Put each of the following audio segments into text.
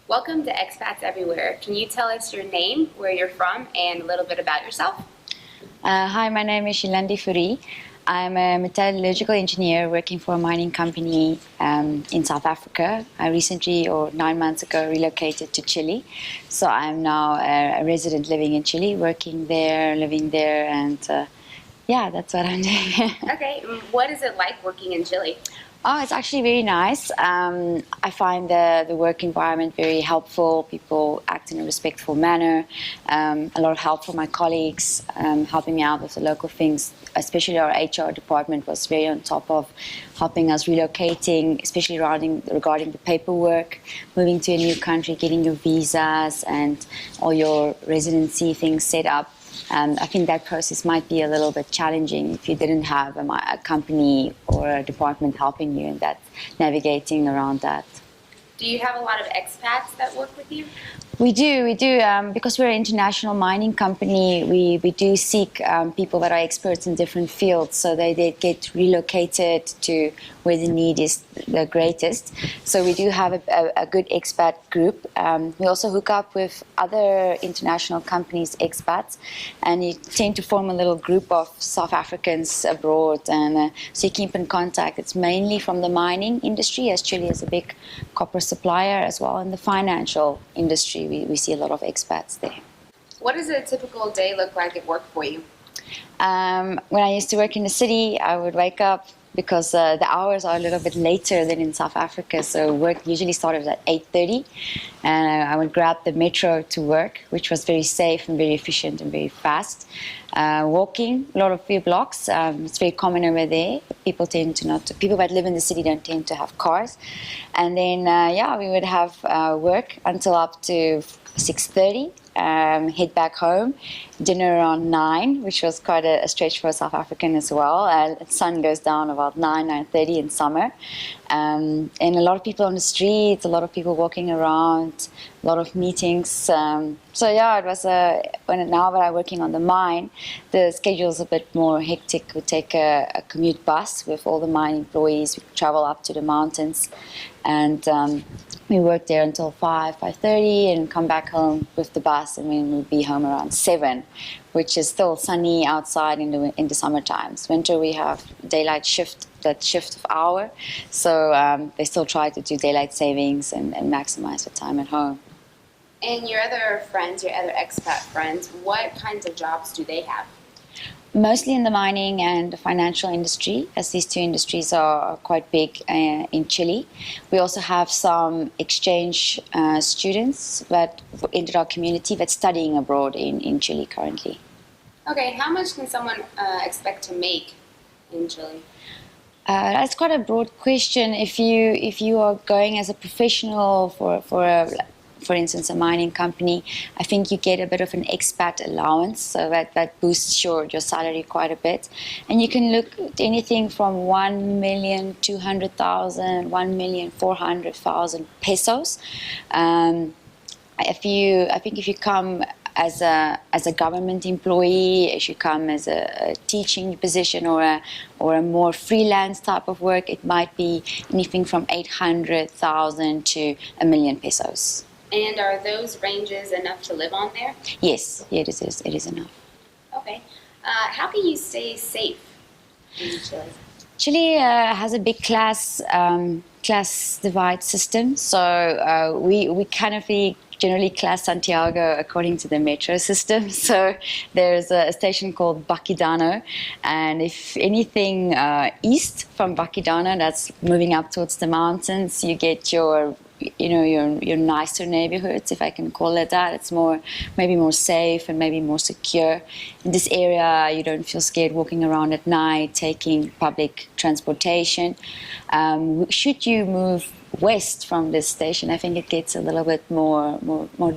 Welcome to Expats Everywhere. Can you tell us your name, where you're from, and a little bit about yourself? Hi, my name is Yolande. I'm a metallurgical engineer working for a mining company in South Africa. I recently, or 9 months ago, relocated to Chile. So I'm now a resident living in Chile, working there, living there, and yeah, that's what I'm doing. Okay, what is it like working in Chile? Oh, it's actually very nice. I find the work environment very helpful. People act in a respectful manner. A lot of help from my colleagues, helping me out with the local things. Especially our HR department was very on top of helping us relocating, especially regarding the paperwork, moving to a new country, getting your visas and all your residency things set up. I think that process might be a little bit challenging if you didn't have a company or a department helping you in that, navigating around that. Do you have a lot of expats that work with you? We do. Because we're an international mining company, we do seek people that are experts in different fields, so they get relocated to where the need is the greatest. So we do have a good expat group. We also hook up with other international companies, expats, and you tend to form a little group of South Africans abroad, and so you keep in contact. It's mainly from the mining industry, as Chile is a big copper supplier, as well in the financial industry. We see a lot of expats there. What does a typical day look like at work for you? When I used to work in the city, I would wake up because the hours are a little bit later than in South Africa. So work usually started at 8:30, and I would grab the metro to work, which was very safe and very efficient and very fast. Walking a few blocks. It's very common over there. People that live in the city don't tend to have cars. And then we would have work until up to 6:30. Head back home, dinner around 9, which was quite a stretch for a South African as well. The sun goes down about 9:30 in summer. And a lot of people on the streets, a lot of people walking around, a lot of meetings. It was now that I'm working on the mine, the schedule's a bit more hectic. We take a commute bus with all the mine employees. We travel up to the mountains, and we work there until 5:30 and come back home with the bus, and then we'll be home around 7, which is still sunny outside in the summer times. Winter we have daylight shift, that shift of hour, so they still try to do daylight savings and maximize the time at home. And your other friends, your other expat friends, what kinds of jobs do they have? Mostly in the mining and the financial industry, as these two industries are quite big in Chile. We also have some exchange students that entered our community that's studying abroad in Chile currently. Okay, how much can someone expect to make in Chile? That's quite a broad question. If you are going as a professional for instance, a mining company, I think you get a bit of an expat allowance, so that boosts your salary quite a bit. And you can look at anything from 1,200,000, 1,400,000 pesos. I think if you come as a government employee, if you come as a teaching position or a more freelance type of work, it might be anything from 800,000 to 1,000,000 pesos. And are those ranges enough to live on there? Yes, it is. It is enough. Okay. How can you stay safe in Chile? Chile has a big class divide system, so we kind of generally class Santiago according to the metro system. So there's a station called Baquedano, and if anything east from Baquedano, that's moving up towards the mountains, you get your nicer neighborhoods, if I can call it that. It's maybe more safe and maybe more secure. In this area, you don't feel scared walking around at night, taking public transportation. Should you move west from this station, I think it gets a little bit more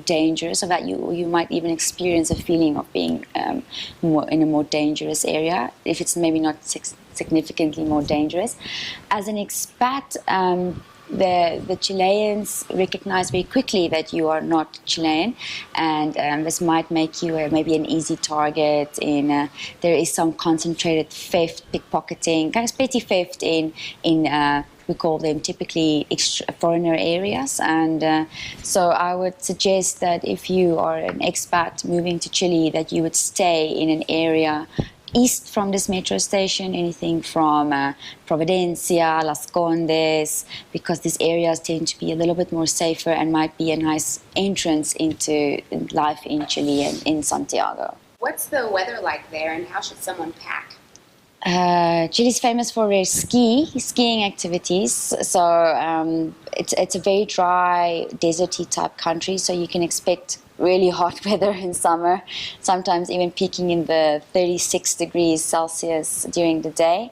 dangerous, so that you might even experience a feeling of being in a more dangerous area, if it's maybe not significantly more dangerous. As an expat, the Chileans recognize very quickly that you are not Chilean, and this might make you maybe an easy target. There is some concentrated theft, pickpocketing, kind of petty theft in we call them typically foreigner areas, and so I would suggest that if you are an expat moving to Chile, that you would stay in an area east from this metro station, anything from Providencia, Las Condes, because these areas tend to be a little bit more safer and might be a nice entrance into life in Chile and in Santiago. What's the weather like there, and how should someone pack? Chile is famous for their skiing activities. So it's a very dry, deserty type country. So you can expect really hot weather in summer, sometimes even peaking in the 36 degrees Celsius during the day.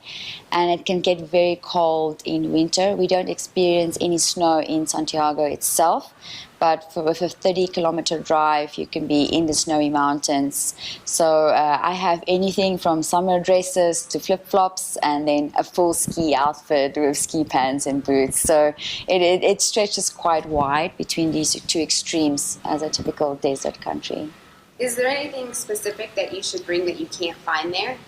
And it can get very cold in winter. We don't experience any snow in Santiago itself, but with a 30-kilometer drive, you can be in the snowy mountains. So I have anything from summer dresses to flip-flops, and then a full ski outfit with ski pants and boots. So it stretches quite wide between these two extremes as a typical desert country. Is there anything specific that you should bring that you can't find there?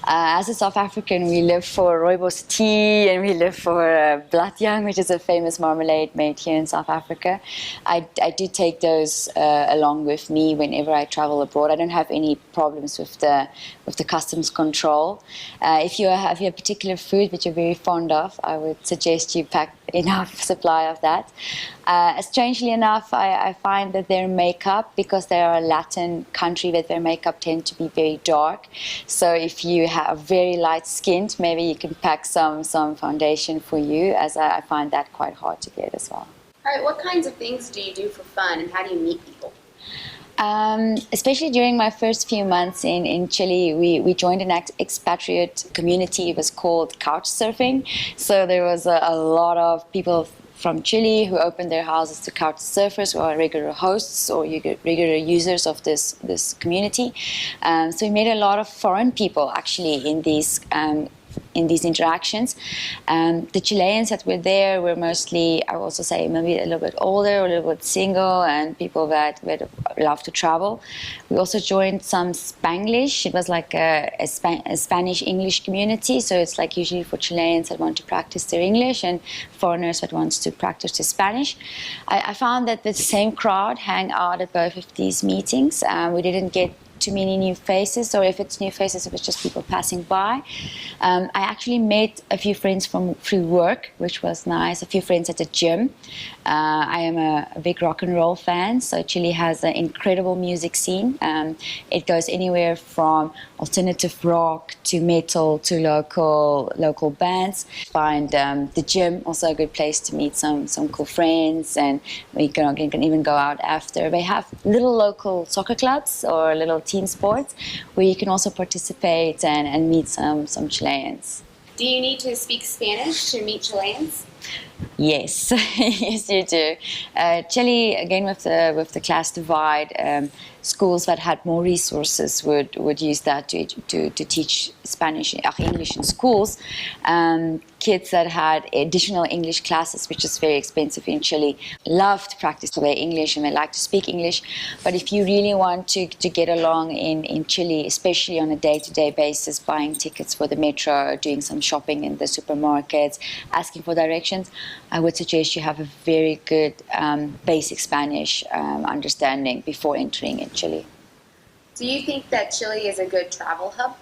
As a South African, we live for rooibos tea, and we live for bladjang, which is a famous marmalade made here in South Africa. I do take those along with me whenever I travel abroad. I don't have any problems with the customs control. If you have a particular food that you're very fond of, I would suggest you pack enough supply of that. Strangely enough, I find that their makeup, because they are a Latin country, that their makeup tend to be very dark. So if you have very light skinned, maybe you can pack some foundation for you, as I find that quite hard to get as well. All right, what kinds of things do you do for fun, and how do you meet people? Especially during my first few months in Chile, we joined an expatriate community. It was called couch surfing. So there was a lot of people from Chile who opened their houses to couch surfers, who are regular hosts or regular users of this community. So we met a lot of foreign people actually in these interactions. The Chileans that were there were mostly, I would also say, maybe a little bit older, a little bit single, and people that love to travel. We also joined some Spanglish. It was like a Spanish-English community, so it's like usually for Chileans that want to practice their English and foreigners that want to practice their Spanish. I found that the same crowd hang out at both of these meetings. We didn't get too many new faces, or if it's new faces, it was just people passing by. I actually met a few friends through work, which was nice, a few friends at the gym. I am a big rock and roll fan, so Chile has an incredible music scene. It goes anywhere from alternative rock to metal to local bands. Find the gym also a good place to meet some cool friends, and we can even go out after. They have little local soccer clubs or little team sports where you can also participate and meet some Chileans. Do you need to speak Spanish to meet Chileans? Yes, yes, you do. Chile, again, with the class divide, schools that had more resources would use that to teach English in schools. Kids that had additional English classes, which is very expensive in Chile, love to practice their English and they like to speak English. But if you really want to get along in Chile, especially on a day-to-day basis, buying tickets for the metro, doing some shopping in the supermarkets, asking for directions, I would suggest you have a very good basic Spanish understanding before entering in Chile. Do you think that Chile is a good travel hub?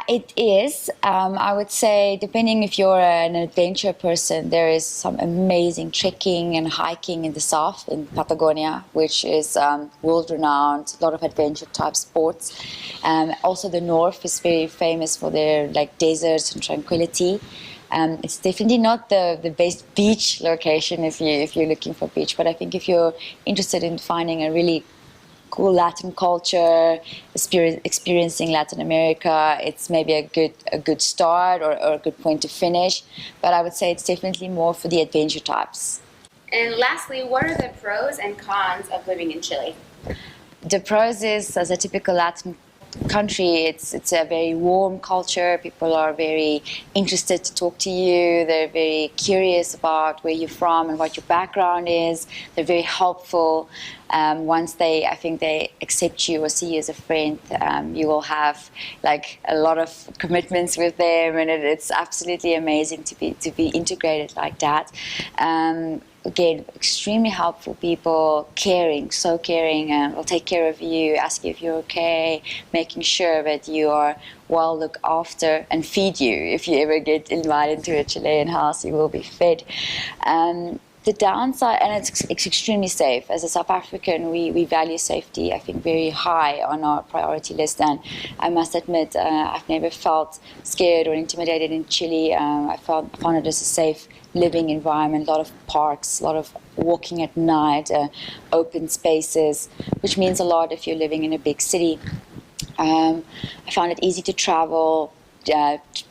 It is. I would say, depending if you're an adventure person, there is some amazing trekking and hiking in the south, in Patagonia, which is world-renowned, a lot of adventure-type sports. Also, the north is very famous for their deserts and tranquility. It's definitely not the best beach location if you're looking for beach, but I think if you're interested in finding a really cool Latin culture, experiencing Latin America, it's maybe a good start or a good point to finish. But I would say it's definitely more for the adventure types. And lastly, what are the pros and cons of living in Chile? The pros is, as a typical Latin country. It's a very warm culture. People are very interested to talk to you. They're very curious about where you're from and what your background is. They're very helpful. Once I think they accept you or see you as a friend, you will have like a lot of commitments with them, and it's absolutely amazing to be integrated like that. Again, extremely helpful people, caring, so caring, and will take care of you, ask you if you're okay, making sure that you are well looked after, and feed you. If you ever get invited to a Chilean house, you will be fed. The downside, and it's extremely safe. As a South African, we value safety, I think, very high on our priority list. And I must admit, I've never felt scared or intimidated in Chile. I found it as a safe living environment, a lot of parks, a lot of walking at night, open spaces, which means a lot if you're living in a big city. I found it easy to travel.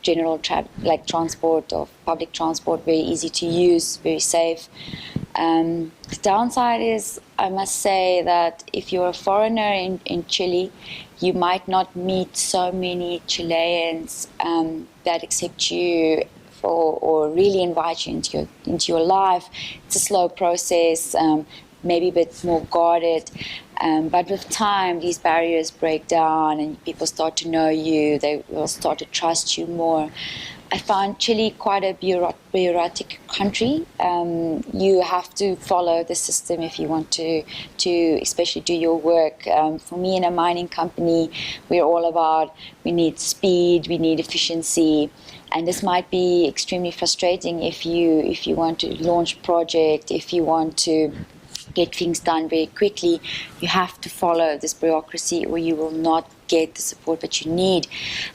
General like transport or public transport, very easy to use, very safe. The downside is, I must say that if you're a foreigner in Chile, you might not meet so many Chileans that accept you or really invite you into your life. It's a slow process, maybe a bit more guarded. But with time, these barriers break down and people start to know you. They will start to trust you more. I found Chile quite a bureaucratic country. You have to follow the system if you want to especially do your work. For me, in a mining company, we're all about, we need speed, we need efficiency. And this might be extremely frustrating if you want to launch a project, if you want to get things done very quickly. You have to follow this bureaucracy or you will not get the support that you need.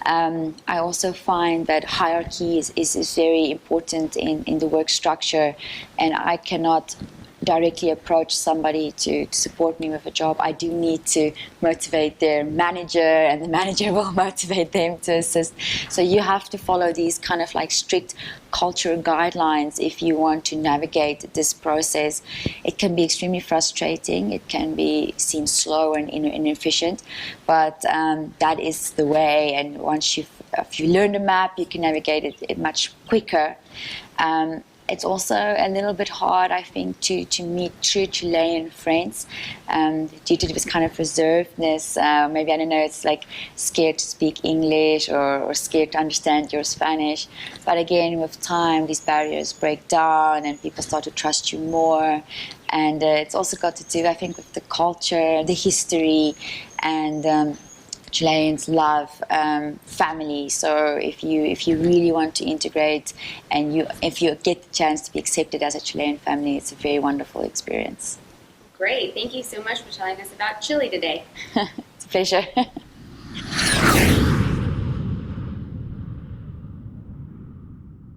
I also find that hierarchy is very important in the work structure, and I cannot directly approach somebody to support me with a job. I do need to motivate their manager, and the manager will motivate them to assist. So you have to follow these kind of like strict cultural guidelines if you want to navigate this process. It can be extremely frustrating. It can seem slow and inefficient, but that is the way. And once if you learn the map, you can navigate it much quicker. It's also a little bit hard, I think, to meet true Chilean friends due to this kind of reservedness. Maybe, I don't know, it's like scared to speak English or scared to understand your Spanish. But again, with time, these barriers break down and people start to trust you more. And it's also got to do, I think, with the culture, the history, and Chileans love family. So if you really want to integrate and if you get the chance to be accepted as a Chilean family, it's a very wonderful experience. Great. Thank you so much for telling us about Chile today. It's a pleasure.